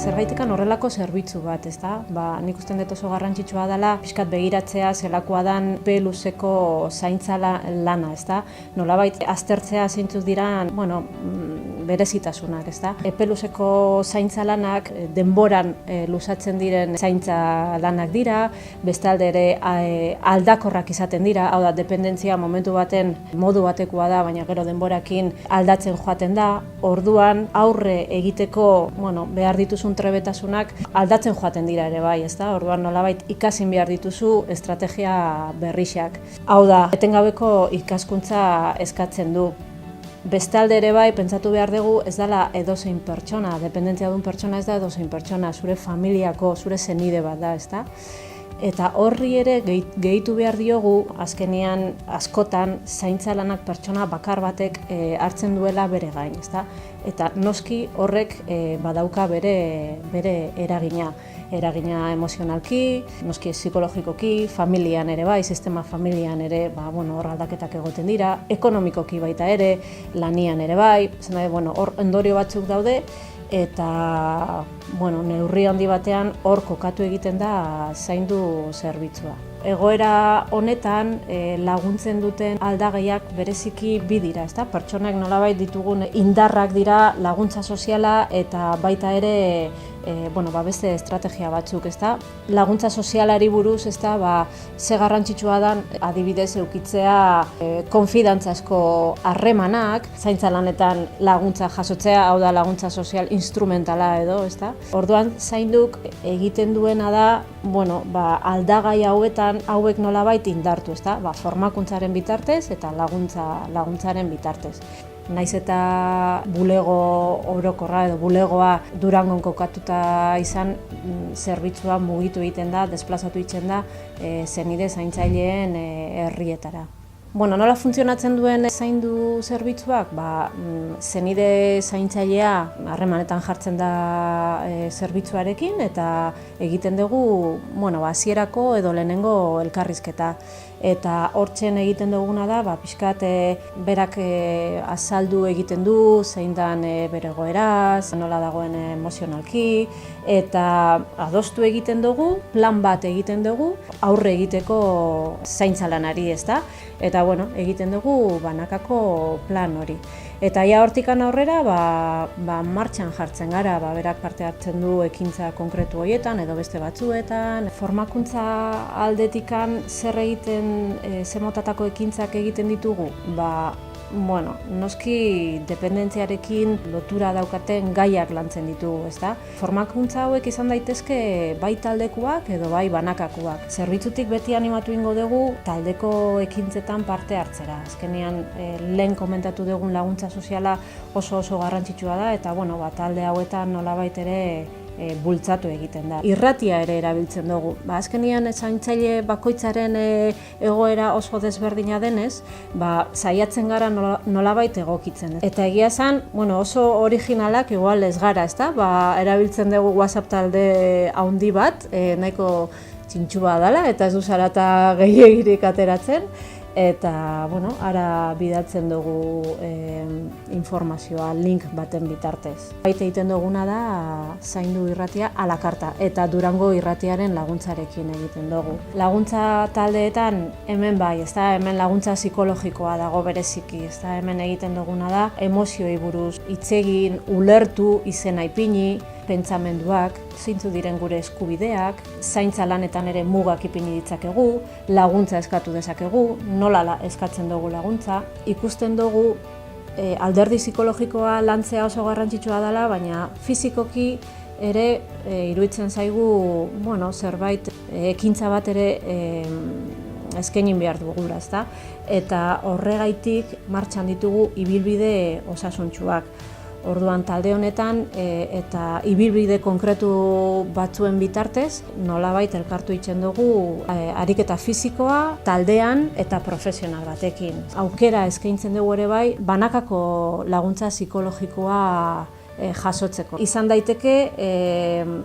Zergaitikan horrelako zerbitzu bat, ezta? Nik uste dut oso garrantzitsua dela pixkat begiratzea zelakoa dan epe luzeko zaintza lana, ezta? Nolabait aztertzea zeintzuk diran, berezitasunak, ezta? Epe luzeko zaintza lanak denboran luzatzen diren zaintza lanak dira, bestalde ere aldakorrak izaten dira, hau da, dependentzia momentu baten modu batekoa da, baina gero denborakin aldatzen joaten da, orduan aurre egiteko, behar dituzun trebetasunak aldatzen joaten dira ere bai, ezta? Orduan nolabait ikasin behar dituzu estrategia berrixak. Hau da, etengabeko ikaskuntza eskatzen du. Bestalde ere bai, pentsatu behar dugu ez dela edozein pertsona, dependentzia duen pertsona ez da edozein pertsona, zure familiako, zure senide bat da, ezta? Eta horri ere gehitu behar diogu, azkenean askotan zaintza lanak pertsona bakar batek hartzen duela bere gain, ezta? Eta noski horrek badauka bere eragina emozionalki, noski psikologikoki, familian ere bai, sistema familian ere, hor aldaketak egoten dira, ekonomikoki baita ere, lanian ere bai, hor ondorio batzuk daude, eta neurri handi batean hor kokatu egiten da zaindu zerbitzua. Egoera honetan laguntzen duten aldagaiak bereziki bi dira, ezta? Pertsonak nolabait ditugun indarrak dira laguntza soziala eta baita ere beste estrategia batzuk, ezta? Laguntza sozialari buruz, ezta, ze garrantzitsua dan adibidez eukitzea konfidantzazko harremanak, zaintza lanetan laguntza jasotzea, hau da laguntza sozial instrumentala edo, ezta? Orduan zainduk egiten duena da, aldagai hauek nolabait indartu, ezta? Formakuntzaren bitartez eta laguntzaren bitartez. Naiz eta bulego orokorra edo bulegoa Durangon kokatuta izan, zerbitzua mugitu egiten da, desplazatu egiten da senide zaintzaileen herrietara. Nola funtzionatzen duen zaindu zerbitzuak? Senide zaintzailea harremanetan jartzen da zerbitzuarekin eta egiten dugu hasierako edo lehenengo elkarrizketa. Eta hortzen egiten duguna da, pixkat berak azaldu egiten du, zein dan bere egoeraz, nola dagoen emozionalki, eta adostu egiten dugu, plan bat egiten dugu, aurre egiteko zaintza lanari, ezta? Eta egiten dugu banakako plan hori. Eta hortikan aurrera, martxan jartzen gara, berak parte hartzen du ekintza konkretu horietan edo beste batzuetan. Formakuntza aldetikan zer egiten, ze motatako ekintzak egiten ditugu? Noski dependentziarekin lotura daukaten gaiak lantzen ditugu, ezta? Formakuntza hauek izan daitezke bai taldekuak edo bai banakakuak. Zerbitzutik beti animatu ingo dugu taldeko ekintzetan parte hartzera. Azkenean lehen komentatu dugun laguntza soziala oso garrantzitsua da eta talde hauetan nolabait ere bultzatu egiten da. Irratia ere erabiltzen dugu. Azkenean zaintzaile bakoitzaren egoera oso desberdina denez, saiatzen gara nolabait egokitzen. Eta egia esan, oso originalak igual ez gara, ezta? Erabiltzen dugu WhatsApp talde handi bat, nahiko txintxua dela eta ez du zarata gehiegirik ateratzen. Eta, ara bidaltzen dugu informazioa link baten bitartez. Baita egiten duguna da zaindu irratia a la karta eta Durango irratiaren laguntzarekin egiten dugu. Laguntza taldeetan hemen bai, ezta? Hemen laguntza psikologikoa dago bereziki, ezta? Hemen egiten duguna da emozioei buruz hitz egin, ulertu, izena ipini, pentsamenduak, zeintzu diren gure eskubideak, zaintza lanetan ere mugak ipini ditzakegu, laguntza eskatu dezakegu, nola eskatzen dugu laguntza. Ikusten dugu alderdi psikologikoa lantzea oso garrantzitsua dela, baina fizikoki ere iruditzen zaigu zerbait ekintza bat ere eskainin behar dugula, ezta? Eta horregaitik martxan ditugu ibilbide osasuntsuak. Orduan talde honetan eta ibilbide konkretu batzuen bitartez nolabait elkartu egiten dugu ariketa fisikoa taldean eta profesional batekin. Aukera eskaintzen dugu ere bai banakako laguntza psikologikoa jasotzeko. Izan daiteke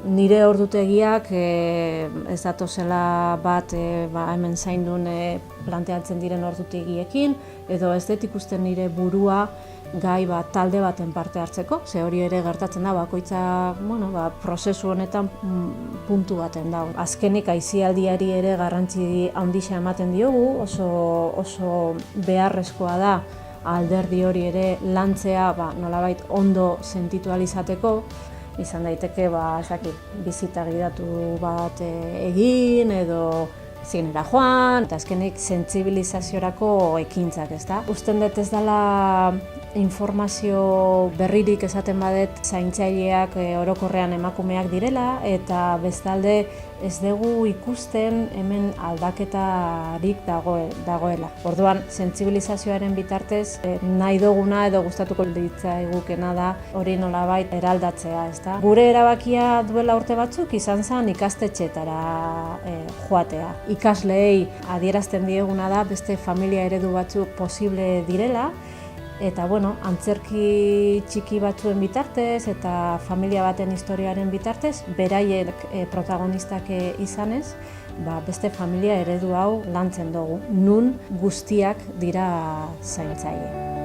nire ordutegiak ez datozela bat hemen zaindun planteatzen diren ordutegiekin, edo ez dut ikusten nire burua gai talde baten parte hartzeko, ze hori ere gertatzen da, bakoitza prozesu honetan puntu baten da. Azkenik aisialdiari ere garrantzi handia ematen diogu, oso beharrezkoa da alderdi hori ere lantzea nolabait ondo sentitu ahal izateko. Izan daiteke bizita gidatu bat egin edo zinera joan, eta azkenik sentsibilizaziorako ekintzak, ezta? Usten dut ez dela informazio berririk esaten badet zaintzaileak orokorrean emakumeak direla, eta bestalde ez dugu ikusten hemen aldaketarik dagoela. Orduan, sentsibilizazioaren bitartez nahi duguna edo gustatuko litzaigukena da hori nolabait eraldatzea, ezta? Gure erabakia duela urte batzuk izan zen ikastetxeetara joatea. Ikasleei adierazten dieguna da beste familia eredu batzuk posible direla, eta antzerki txiki batzuen bitartez eta familia baten historiaren bitartez, beraiek protagonistak izanez, beste familia eredu hau lantzen dugu, nun guztiak dira zaintzaile.